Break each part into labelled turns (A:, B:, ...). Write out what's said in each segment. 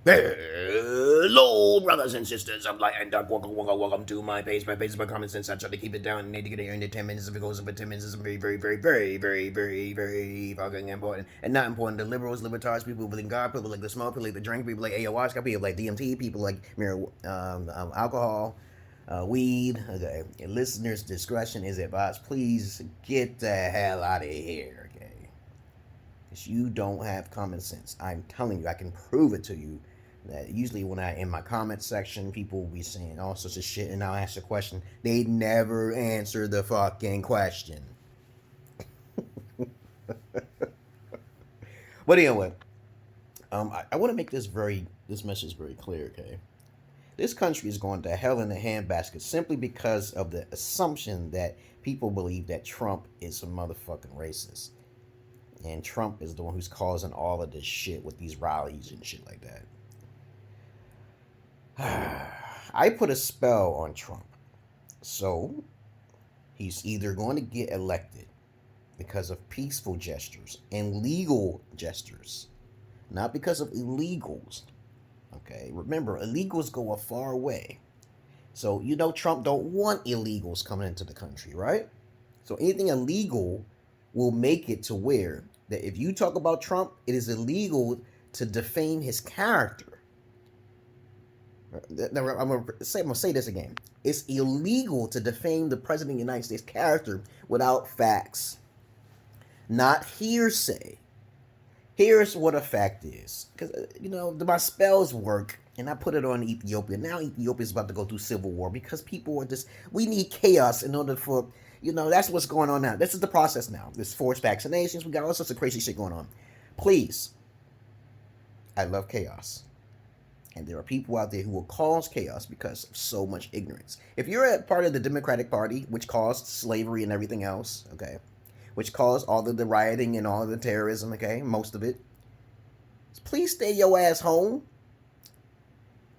A: Hello, brothers and sisters. I'm like, and welcome to my page. My page is about common sense. I try to keep it down. Need to get it in 10 minutes. If it goes over 10 minutes, it's very fucking important. And not important to liberals, libertarians, people who believe in God, people like the smoke, people like the drink, people like ayahuasca, people like DMT, people like alcohol, weed. Okay, and listeners' discretion is advised. Please get the hell out of here, okay? Because you don't have common sense. I'm telling you, I can prove it to you. That usually when I in my comment section, people will be saying all sorts of shit, and I'll ask a question. They never answer the fucking question. But anyway, I want to make this message very clear. Okay, this country is going to hell in a handbasket simply because of the assumption that people believe that Trump is a motherfucking racist, and Trump is the one who's causing all of this shit with these rallies and shit like that. I put a spell on Trump. So, he's either going to get elected because of peaceful gestures and legal gestures, not because of illegals. Okay, remember, illegals go a far way. So, you know Trump don't want illegals coming into the country, right? So, anything illegal will make it to where that if you talk about Trump, it is illegal to defame his character. I'm gonna say this again. It's illegal to defame the president of the United States character without facts, not hearsay. Here's what a fact is, because my spells work, and I put it on Ethiopia. Now Ethiopia is about to go through civil war because people are we need chaos in order for that's what's going on now. This is the process now. There's forced vaccinations. We got all sorts of crazy shit going on. Please, I love chaos. And there are people out there who will cause chaos because of so much ignorance. If you're a part of the Democratic Party, which caused slavery and everything else, okay, which caused all of the rioting and all of the terrorism, okay, most of it, please stay your ass home.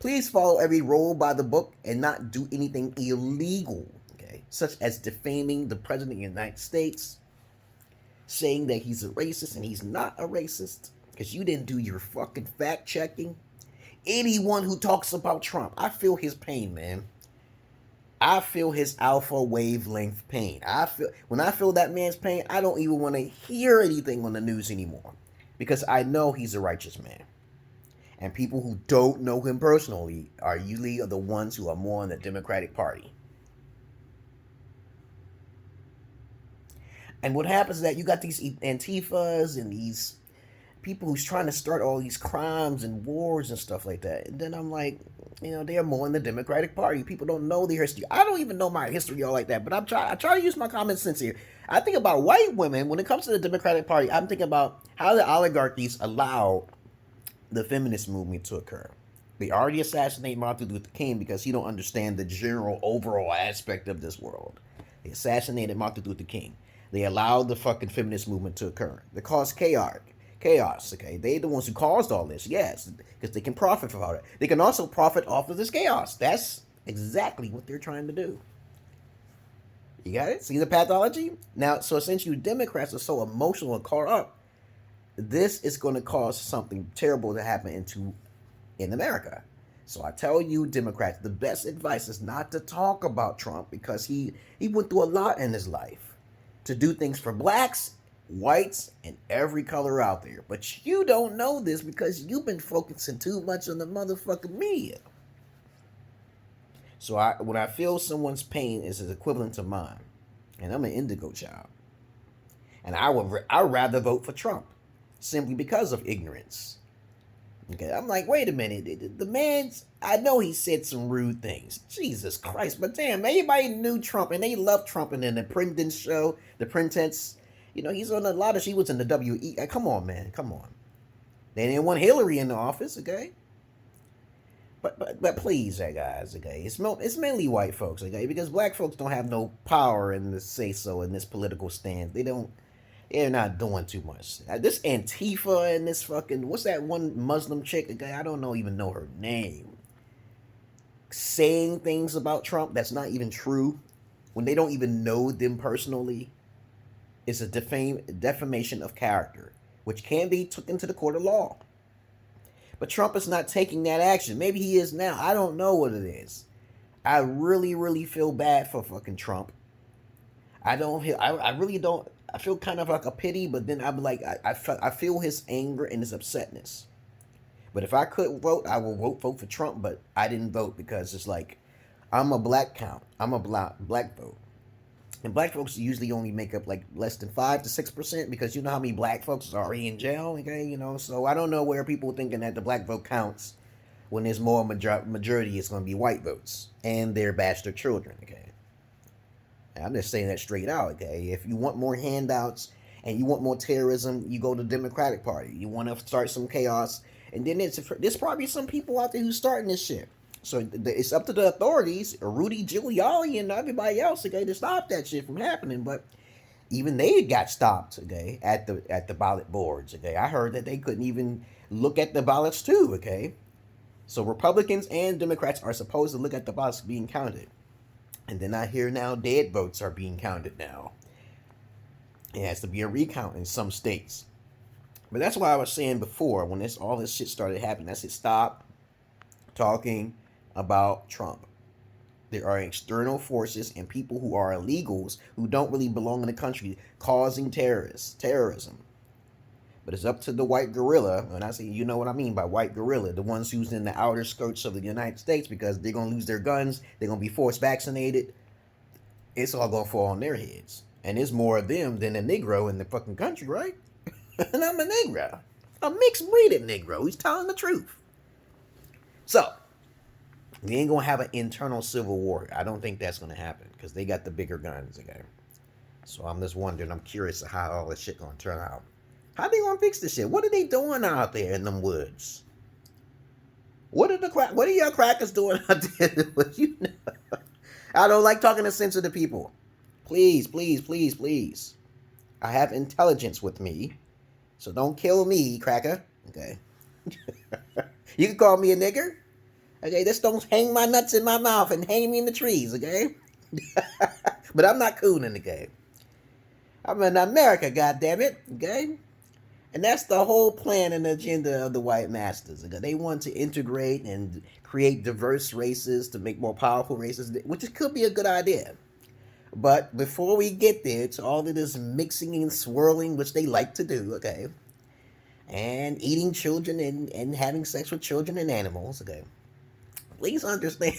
A: Please follow every rule by the book and not do anything illegal, okay, such as defaming the President of the United States, saying that he's a racist and he's not a racist because you didn't do your fucking fact checking. Anyone who talks about Trump, I feel his pain, man. I feel his alpha wavelength pain. When I feel that man's pain, I don't even want to hear anything on the news anymore because I know he's a righteous man. And people who don't know him personally are usually the ones who are more in the Democratic Party. And what happens is that you got these Antifas and these people who's trying to start all these crimes and wars and stuff like that. And then I'm like, they're more in the Democratic Party. People don't know their history. I don't even know my history all like that, but I try to use my common sense here. I think about white women. When it comes to the Democratic Party, I'm thinking about how the oligarchies allowed the feminist movement to occur. They already assassinated Martin Luther King because he don't understand the general overall aspect of this world. They assassinated Martin Luther King. They allowed the fucking feminist movement to occur. They caused chaos, okay? They're the ones who caused all this, yes, because they can profit from it. They can also profit off of this chaos. That's exactly what they're trying to do. You got it? See the pathology? Now, so since you Democrats are so emotional and caught up, this is going to cause something terrible to happen in America. So I tell you, Democrats, the best advice is not to talk about Trump because he went through a lot in his life to do things for blacks, whites, and every color out there. But you don't know this because you've been focusing too much on the motherfucking media. So when I feel someone's pain is equivalent to mine, and I'm an Indigo child, and I'd rather vote for Trump simply because of ignorance. Okay, I'm like, wait a minute, the man's, I know he said some rude things. Jesus Christ, but damn, everybody knew Trump and they loved Trump, and then the Pretense show, the Pretense. He's on a lot of. She was in the WE. Come on, man. Come on. They didn't want Hillary in the office, okay? But please, guys, okay? It's mainly white folks, okay? Because black folks don't have no power in this say so in this political stance. They're not doing too much. This Antifa and this fucking what's that one Muslim chick? Okay, I don't even know her name. Saying things about Trump that's not even true when they don't even know them personally. Is a defamation of character, which can be taken to the court of law. But Trump is not taking that action. Maybe he is now. I don't know what it is. I really, really feel bad for fucking Trump. I really don't. I feel kind of like a pity, but then I'm like, I feel his anger and his upsetness. But if I could vote, I will vote for Trump. But I didn't vote because it's like, I'm a black count. I'm a black vote. And black folks usually only make up like less than 5 to 6% because you know how many black folks are already in jail, okay? You know, so I don't know where people thinking that the black vote counts when there's more majority is going to be white votes and their bastard children, okay? I'm just saying that straight out, okay? If you want more handouts and you want more terrorism, you go to the Democratic Party. You want to start some chaos, and then there's probably some people out there who's starting this shit. So it's up to the authorities, Rudy Giuliani and everybody else, okay, to stop that shit from happening. But even they got stopped, okay, at the ballot boards, okay. I heard that they couldn't even look at the ballots too, okay. So Republicans and Democrats are supposed to look at the ballots being counted. And then I hear now dead votes are being counted now. It has to be a recount in some states. But that's why I was saying before, when all this shit started happening, I said stop talking about Trump. There are external forces and people who are illegals who don't really belong in the country causing terrorism. But it's up to the white gorilla, and I say, you know what I mean by white gorilla, the ones who's in the outer skirts of the United States, because they're going to lose their guns, they're going to be forced vaccinated. It's all going to fall on their heads. And there's more of them than a Negro in the fucking country, right? And I'm a Negro. A mixed breeded Negro. He's telling the truth. So, we ain't going to have an internal civil war. I don't think that's going to happen, because they got the bigger guns, okay? So I'm just wondering, I'm curious of how all this shit going to turn out. How they gonna fix this shit? What are they doing out there in them woods? What are y'all crackers doing out there? You know? I don't like talking to sensitive people. Please, please, please, please. I have intelligence with me, so don't kill me, cracker. Okay. You can call me a nigger. Okay, just don't hang my nuts in my mouth and hang me in the trees, okay? But I'm not cooning, okay? I'm in America, goddammit, okay? And that's the whole plan and agenda of the white masters. They want to integrate and create diverse races to make more powerful races, which could be a good idea. But before we get there, to all of this mixing and swirling, which they like to do, okay, and eating children and having sex with children and animals, okay, please understand,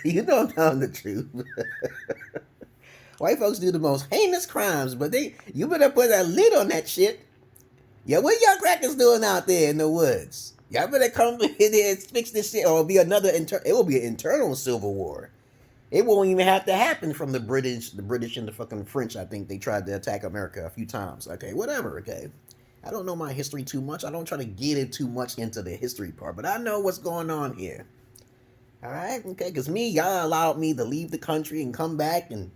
A: you don't know the truth. White folks do the most heinous crimes, but you better put a lid on that shit. Yeah, what y'all crackers doing out there in the woods? Y'all better come in here and fix this shit, or it will be an internal civil war. It won't even have to happen from the British and the fucking French. I think they tried to attack America a few times. Okay, whatever, okay. I don't know my history too much. I don't try to get it too much into the history part, but I know what's going on here. Alright, okay, because y'all allowed me to leave the country and come back and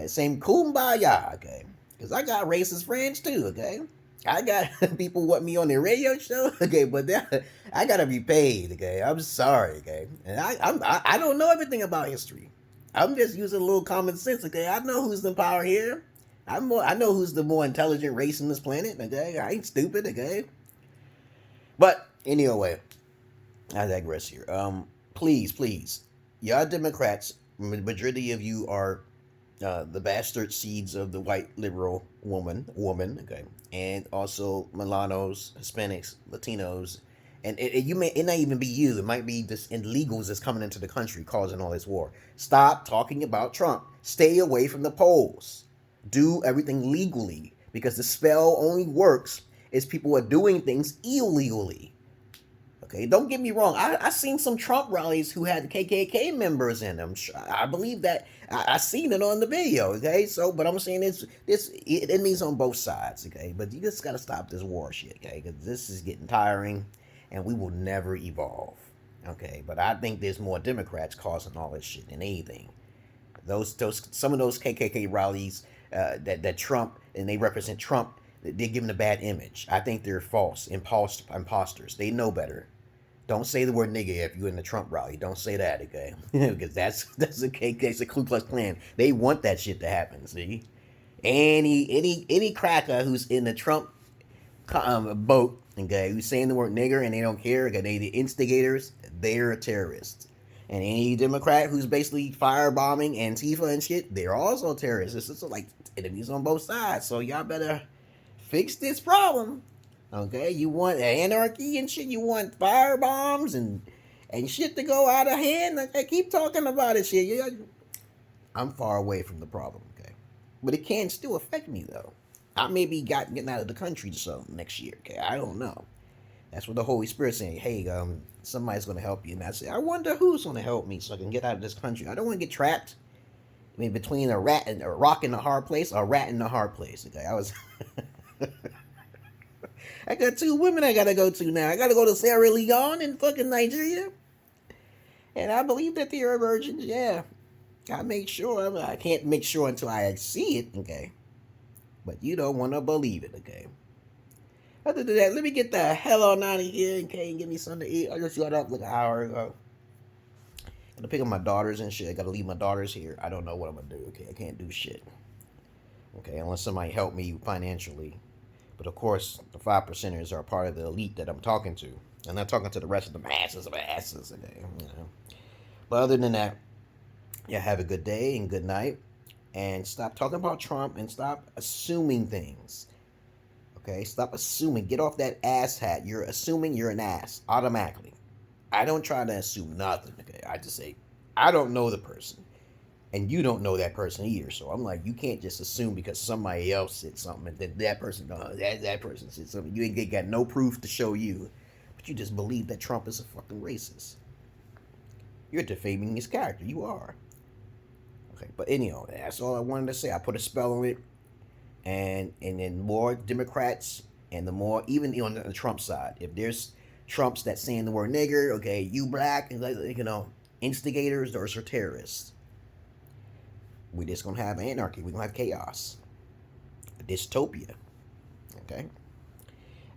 A: same kumbaya, okay. Because I got racist friends too, okay. I got people want me on their radio show, okay, but I gotta be paid, okay. I'm sorry, okay. And I don't know everything about history. I'm just using a little common sense, okay. I know who's in power here. I know who's the more intelligent race on this planet, okay. I ain't stupid, okay. But anyway, I digress here. Please, y'all Democrats, majority of you are the bastard seeds of the white liberal woman, okay, and also Milanos, Hispanics, Latinos, and it not even be you. It might be just illegals that's coming into the country causing all this war. Stop talking about Trump. Stay away from the polls. Do everything legally, because the spell only works if people are doing things illegally. Okay, don't get me wrong. I seen some Trump rallies who had KKK members in them. I believe that. I seen it on the video. Okay, so but I'm saying it means on both sides. Okay, but you just gotta stop this war shit. Okay, because this is getting tiring, and we will never evolve. Okay, but I think there's more Democrats causing all this shit than anything. Some of those KKK rallies that Trump, and they represent Trump. They're giving a bad image. I think they're false imposters. They know better. Don't say the word nigga if you're in the Trump rally. Don't say that, okay? Because that's the KKK, the Ku Klux Klan. They want that shit to happen. See, any cracker who's in the Trump boat Okay, you saying the word nigger and they don't care, okay, they the instigators, they're terrorists. And any Democrat who's basically firebombing Antifa and shit, they're also terrorists. It's just like enemies on both sides. So y'all better fix this problem. Okay, you want anarchy and shit, you want firebombs and shit to go out of hand. Okay, keep talking about it, shit. Yeah, I'm far away from the problem, okay? But it can still affect me though. I may be getting out of the country or something next year, okay? I don't know. That's what the Holy Spirit's saying. Hey, somebody's gonna help you. And I say, I wonder who's gonna help me so I can get out of this country. I don't want to get trapped. I mean, between a rat and a rock in a hard place, or a rat in a hard place. Okay, I was. I got 2 women I gotta go to now. I gotta go to Sierra Leone in fucking Nigeria, and I believe that they are virgins. Yeah, I make sure. I can't make sure until I see it. Okay, but you don't want to believe it. Okay. Other than that, let me get the hell on out of here, okay, and give me something to eat. I just got up like an hour ago. Gotta pick up my daughters and shit. I gotta leave my daughters here. I don't know what I'm gonna do, okay? I can't do shit. Okay, unless somebody help me financially. But of course, the 5%ers are part of the elite that I'm talking to. I'm not talking to the rest of the masses of asses, okay? You know. But other than that, yeah, have a good day and good night. And stop talking about Trump and stop assuming things. Okay, stop assuming. Get off that ass hat. You're assuming you're an ass automatically. I don't try to assume nothing. Okay, I just say I don't know the person, and you don't know that person either. So I'm like, you can't just assume because somebody else said something and then that person that person said something. You ain't got no proof to show you, but you just believe that Trump is a fucking racist. You're defaming his character. You are. Okay, but anyhow, that's all I wanted to say. I put a spell on it. And then more Democrats and the more, even on the Trump side, if there's Trumps that saying the word nigger, okay, you black, and you know, instigators or terrorists, we just gonna have anarchy. We gonna have chaos, a dystopia. Okay,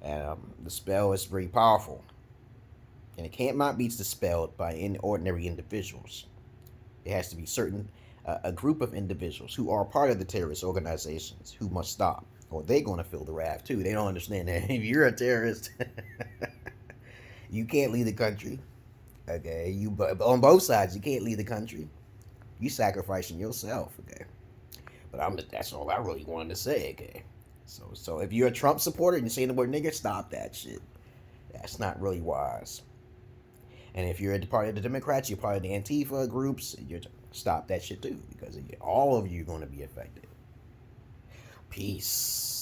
A: the spell is very powerful, and it can't not be dispelled by ordinary individuals. It has to be a group of individuals who are part of the terrorist organizations who must stop, or they're going to feel the wrath too. They don't understand that if you're a terrorist, you can't leave the country. Okay, you on both sides, you can't leave the country. You sacrificing yourself. Okay, but that's all I really wanted to say. Okay, so if you're a Trump supporter and you're saying the word nigger, stop that shit. That's not really wise. And if you're a part of the Democrats, you're part of the Antifa groups, stop that shit too, because all of you are going to be affected. Peace.